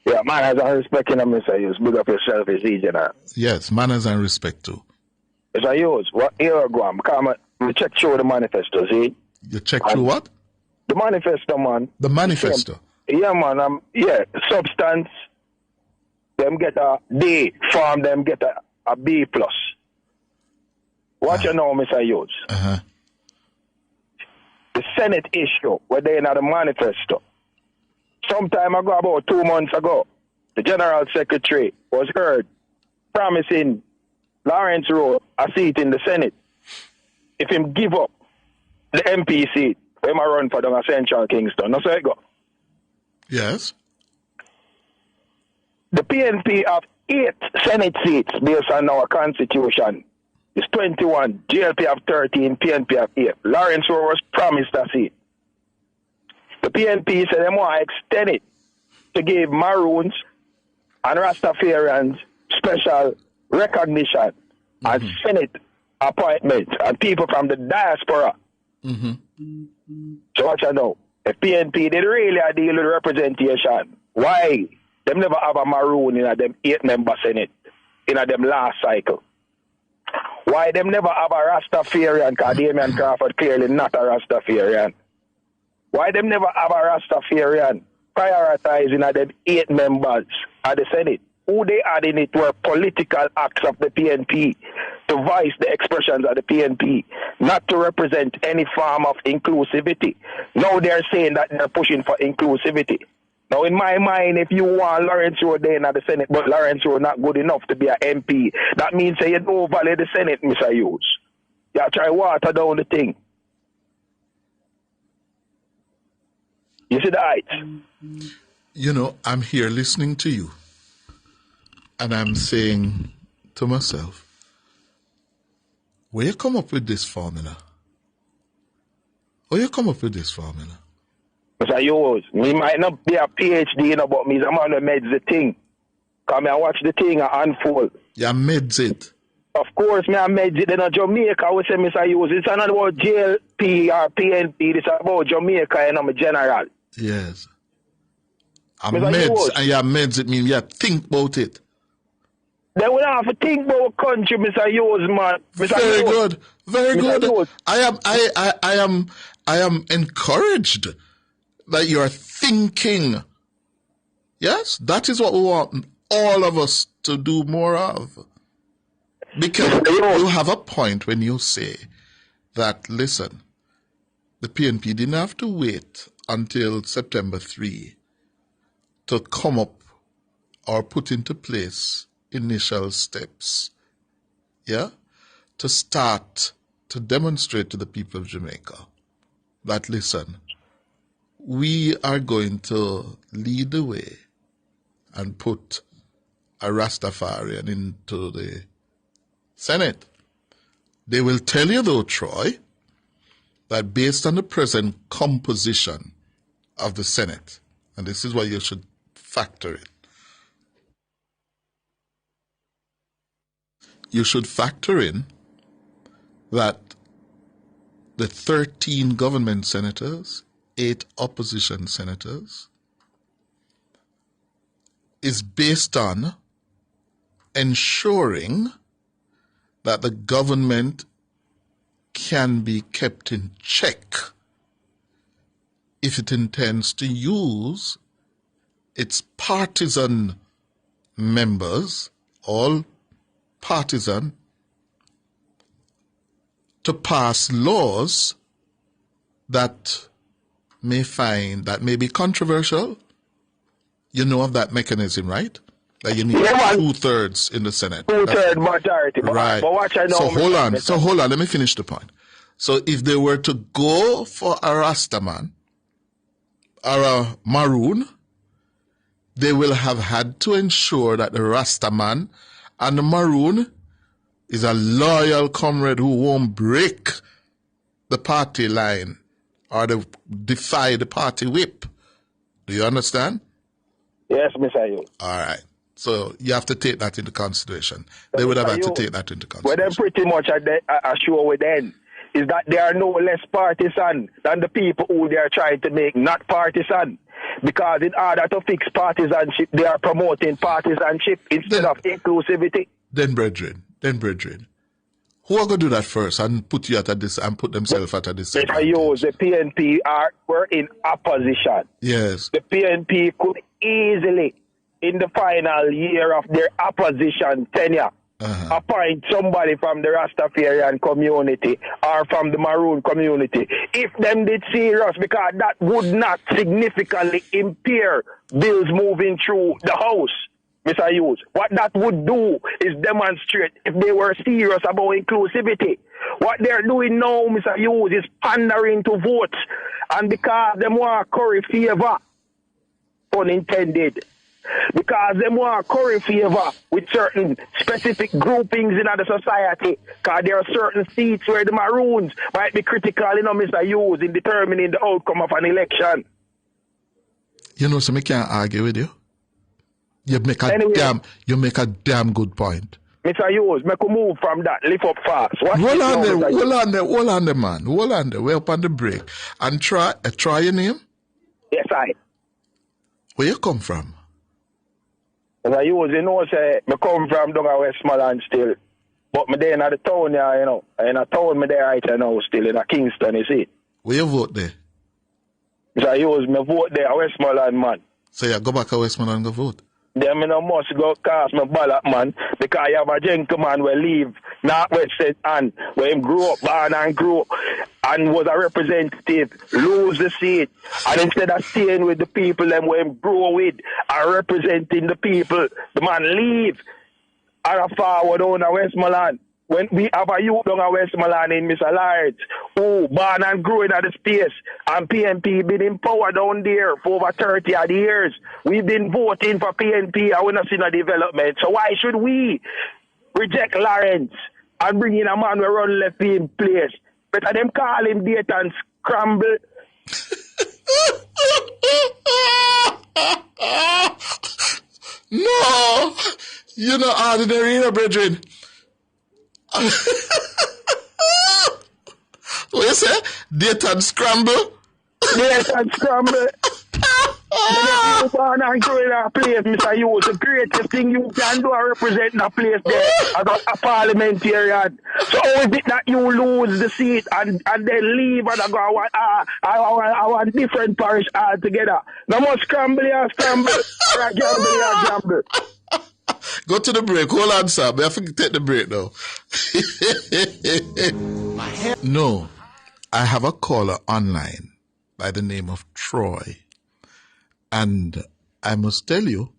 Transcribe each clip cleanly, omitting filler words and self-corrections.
Yeah, manners and respect, Mr. Hughes. Big up yourself, is easy now. Yes, manners and respect too. Mr. Hughes, what here I go? I check through the manifesto, see? You check through what? The manifesto, man. The manifesto? Yeah, man. Substance, them get a D, farm, them get a B+. Watch you know, Mr. Hughes. Uh-huh. The Senate issue, where they in the manifesto. Some time ago, about 2 months ago, the General Secretary was heard promising Lawrence Rowe a seat in the Senate if him give up the MP seat, him a run for the Central Kingston. That's how it go. Yes. The PNP have 8 Senate seats based on our Constitution. It's 21. GLP have 13. PNP have 8. Lawrence Rowe was promised a seat. The PNP said they want to extend it to give Maroons and Rastafarians special recognition as Senate appointments and people from the diaspora. So what you know? If PNP did really a deal with representation, why them never have a Maroon in a them 8-member Senate in a them last cycle? Why them never have a Rastafarian? Because Damian Crawford clearly not a Rastafarian. Why them never have a Rastafarian prioritizing of them 8 members of the Senate? Who they adding it were political acts of the PNP to voice the expressions of the PNP, not to represent any form of inclusivity. Now they're saying that they're pushing for inclusivity. Now in my mind, if you want Lawrence Rowe there in the Senate, but Lawrence Rowe not good enough to be an MP, that means that you don't value the Senate, Mr. Hughes. You try water down the thing. You see the heights? You know, I'm here listening to you, and I'm saying to myself, where you come up with this formula? Where you come up with this formula? Mr. Hughes, me might not be a PhD, but me, I'm on the meds the thing. Come and watch the thing unfold. You meds it? Of course, me I meds it. In Jamaica, we say, Mr. Hughes, it's not about JLP or PNP, it's about Jamaica and I'm a general. Yes. And meds, and your meds, it means you think about it. They will have to think about country, Mr. Hughes, man. Mr. Very Hughes. good. Very Mr. good. Hughes. I am encouraged that you are thinking. Yes, that is what we want all of us to do more of. Because you have a point when you say that, listen, the PNP didn't have to wait until September 3 to come up or put into place initial steps, yeah, to start to demonstrate to the people of Jamaica that, listen, we are going to lead the way and put a Rastafarian into the Senate. They will tell you, though, Troy, that based on the present composition of the Senate, and this is what you should factor in, you should factor in that the 13 government senators, 8 opposition senators, is based on ensuring that the government can be kept in check if it intends to use its partisan members, all partisan, to pass laws that may be controversial. You know of that mechanism, right? That you need 2/3 in the Senate. 2/3 majority. Right. But watch I know. So hold on. Let me finish the point. So if they were to go for a Rastaman or a Maroon, they will have had to ensure that the Rastaman and the Maroon is a loyal comrade who won't break the party line or defy the party whip. Do you understand? Yes, Mr. Hughes. All right. So you have to take that into consideration. They would have had to take that into consideration. Well, then pretty much I show with them. is that they are no less partisan than the people who they are trying to make not partisan. Because in order to fix partisanship, they are promoting partisanship instead of inclusivity. Then, brethren, who are going to do that first and put you at a and put themselves at a disadvantage? The PNP were in opposition. Yes. The PNP could easily, in the final year of their opposition tenure, appoint somebody from the Rastafarian community or from the Maroon community. If them did serious, because that would not significantly impair bills moving through the House, Mr. Hughes. What that would do is demonstrate if they were serious about inclusivity. What they're doing now, Mr. Hughes, is pandering to votes. And because they want curry favor, unintended, because they want curry favor with certain specific groupings in the society, because there are certain seats where the Maroons might be critical, Mr. Hughes, in determining the outcome of an election. So I can't argue with you. You make a damn good point. Mr. Hughes, make a move from that, lift up fast. Hold on there, man. Hold on there. We're up on the break. And try your name? Yes, I. Where you come from? Mr. Hughes, say, I come from down at Westmoreland still. But me there in the town, in a town me there right now still, in a Kingston, you see. Where you vote there? Mr. Hughes, me vote there at Westmoreland, man. So you go back to Westmoreland and go vote? Then I must go cast my ballot, man, because I have a gentleman who leave Northwest and where him grew up, born and grew up, and was a representative, lose the seat, and instead of staying with the people them where him grew with and representing the people, the man leave and forward on a Westmoreland. When we have a youth down at Westmoreland in Mr. Lawrence, who born and grew in the space, and PNP been in power down there for over 30 odd years. We've been voting for PNP and we're not seeing a development. So why should we reject Lawrence and bring in a man who run left in place? Better them call him date and scramble. No! You're not ordinary, brethren. What you say? Date and scramble? Date and scramble. You born and grow in a place, Mr. Hughes. The greatest thing you can do is represent a place there as a parliamentarian. So how is it that you lose the seat and then leave and go, I want different parish altogether? No more scramble or scramble, or gamble. Go to the break. Hold on, sir. I have to take the break now. No, I have a caller online by the name of Troy. And I must tell you,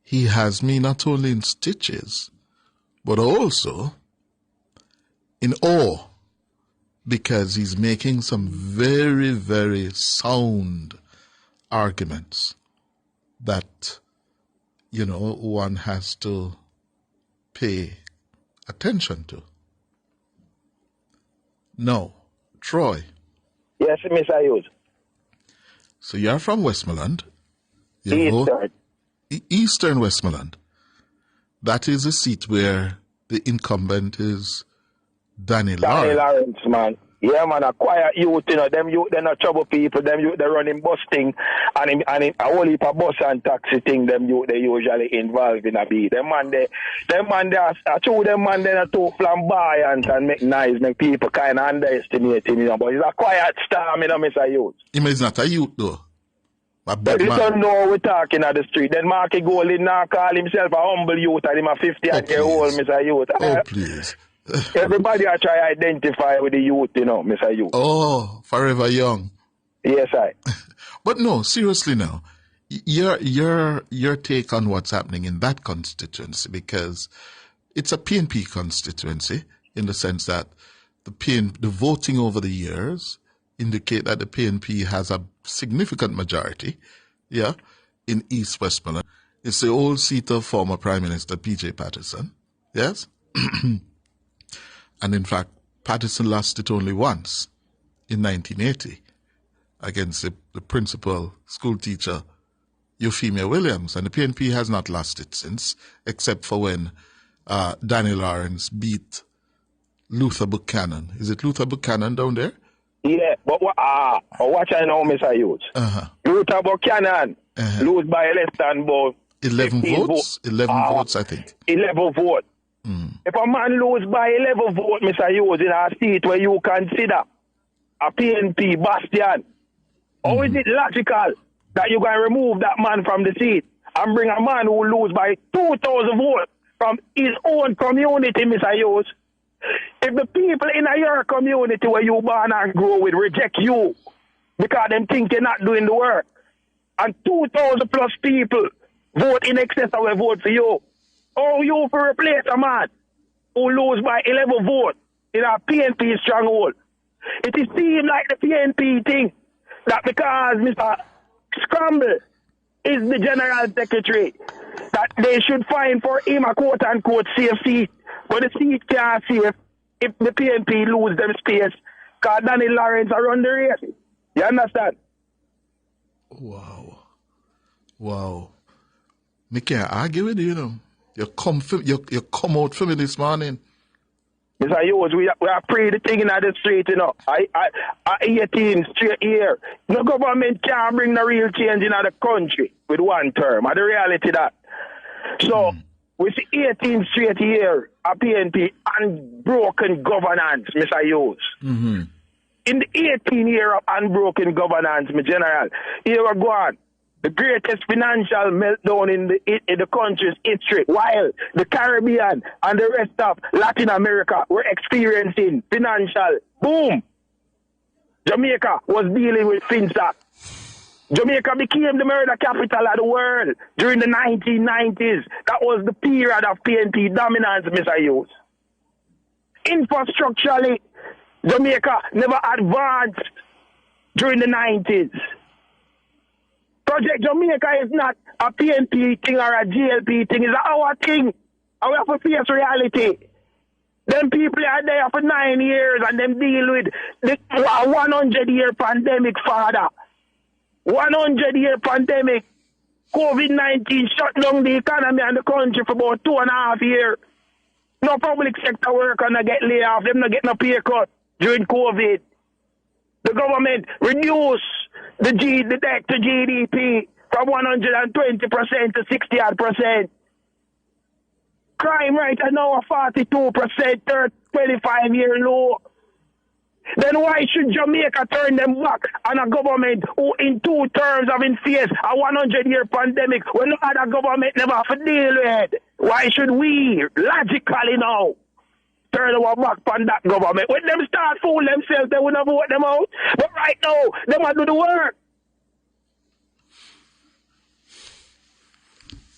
he has me not only in stitches, but also in awe, because he's making some very, very sound arguments that, one has to pay attention to. No, Troy. Yes, Mr. Hughes. So you're from Westmoreland. Eastern Westmoreland. That is a seat where the incumbent is Danny Lawrence. Danny Lawrence, man. Yeah, man, a quiet youth, them youth, they're not trouble people, them youth, they're running bus thing, and a whole heap of bus and taxi thing, them youth, they usually involved in a beat. Them man, they are too flamboyant and make nice, make people kind of underestimate him, but he's a quiet star, Mr. Youth. He's not a youth, though. But you don't know we're talking at the street. Then Marky Golding now call himself a humble youth, and him a 50-year-old, Mr. Youth. Oh, please. Everybody I try to identify with the youth, Mr. Youth. Oh, forever young. Yes, I. But no, seriously now, your take on what's happening in that constituency, because it's a PNP constituency in the sense that the voting over the years indicate that the PNP has a significant majority, in East Westmoreland. It's the old seat of former Prime Minister P.J. Patterson, yes? And in fact, Patterson lost it only once, in 1980, against the principal school teacher, Euphemia Williams. And the PNP has not lost it since, except for when Danny Lawrence beat Luther Buchanan. Is it Luther Buchanan down there? Yeah, but watch I know, Mr. Hughes. Luther Buchanan lose by less than about 11 votes? 11 votes, I think. 11 votes. If a man lose by 11 votes, Mr. Hughes, in a seat where you consider a PNP bastion, how is it logical that you can remove that man from the seat and bring a man who lose by 2,000 votes from his own community, Mr. Hughes? If the people in your community where you born and grow with reject you because them think you're not doing the work, and 2,000 plus people vote in excess of a vote for you, how you for replace a man who lose by 11 votes in a PNP stronghold? It is seem like the PNP thing that because Mr. Scramble is the general secretary, that they should find for him a quote-unquote safe seat, but the seat can't safe if the PNP lose them space, because Danny Lawrence are run the race. You understand? Wow. Me can't argue with you, You come out for me this morning. Mr. Hughes, we are pray the thing in the street, I 18 straight here. No government can't bring the real change in the country with one term. The reality that. So, we see 18 straight here, a PNP unbroken governance, Mr. Hughes. In the 18 year of unbroken governance, my general, here we go on. The greatest financial meltdown in the country's history, while the Caribbean and the rest of Latin America were experiencing financial boom. Jamaica was dealing with FinSac. Jamaica became the murder capital of the world during the 1990s. That was the period of PNP dominance, Mr. Hughes. Infrastructurally, Jamaica never advanced during the 90s. Project Jamaica is not a PNP thing or a GLP thing. It's our thing. And we have to face reality. Them people are there for 9 years and them deal with the 100-year pandemic, father. 100-year pandemic. COVID-19 shut down the economy and the country for about 2.5 years. No public sector worker not get laid off. Them not get no pay cut during COVID. The government reduced the debt to GDP from 120% to 60%. Crime rate is now 42%, 25-year low. Then why should Jamaica turn them back on a government who in 2 terms have been faced a 100-year pandemic when no other government never have to deal with? Why should we, logically now, turn our back on that government? When them start fooling themselves, they will not vote them out. But right now, they must do the work.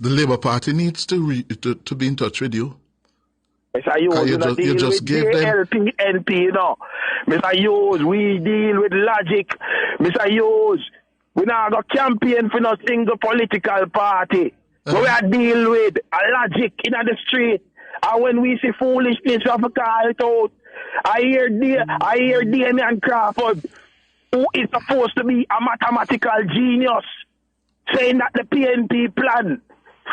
The Labour Party needs to be in touch with you. Mr. Hughes, you just gave them PNP, Mr. Hughes, we deal with logic. Mr. Hughes, we not got campaign for no single political party. But we are deal with a logic in the street. And when we see foolishness, we have to call it out. I hear Damian Crawford, who is supposed to be a mathematical genius, saying that the PNP plan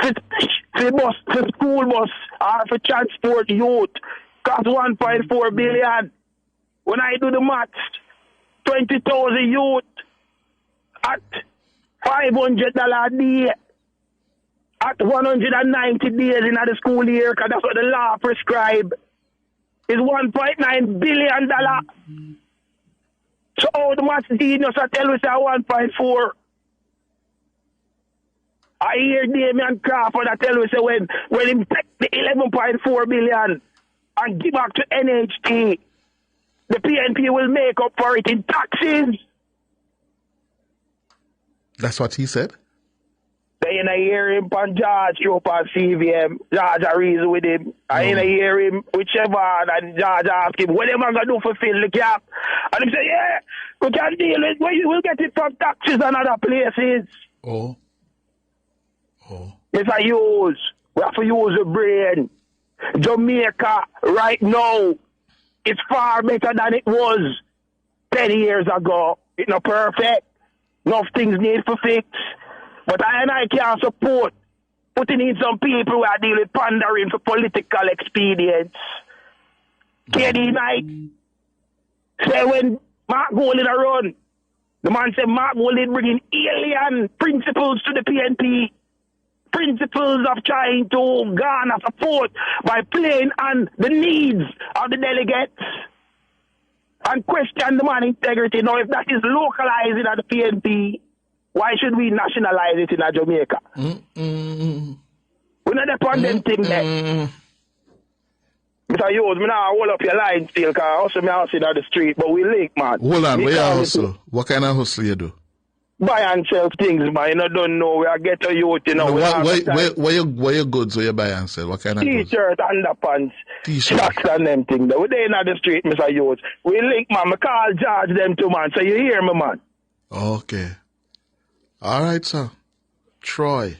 for school bus or for transport youth cost 1.4 billion. When I do the maths, 20,000 youth at $500 a day at 190 days in the school year, because that's what the law prescribes, is $1.9 billion. So how the maths genius I tell us 1.4. I hear Damian Crawford I tell us when he take the 11.4 billion and give back to NHT, the PNP will make up for it in taxes. That's what he said. Then I hear him on George up on CVM. George I reason with him. I hear him with Chevron and George ask him, what am I going to do for fill the gap? And he say, yeah, we can deal with it. We'll get it from taxes and other places. Oh. Mr. Hughes, we have to use the brain. Jamaica right now is far better than it was 10 years ago. It's not perfect. Enough things need to fix. But I can't support putting in some people who are dealing with pandering for political expedience. KD Knight. Say when Mark Golding a run, the man said Mark Golding bringing alien principles to the PNP. Principles of trying to garner support by playing on the needs of the delegates and question the man integrity. Now, if that is localizing at the PNP, why should we nationalize it in Jamaica? We're not upon them thing there. Mr. Hughes, me now hold up your line still, because I also me house in the street, but we link, man. Hold on, where you hustle? What kind of hustle you do? Buy and sell things, man. You don't know. We are get a youth, you know. Where your goods where you buy and sell? What kind of goods? T-shirt, underpants, socks and them things. We there in the street, Mr. Hughes. We link, man. I call George them too, man. So you hear me, man. Okay. All right, sir. Troy.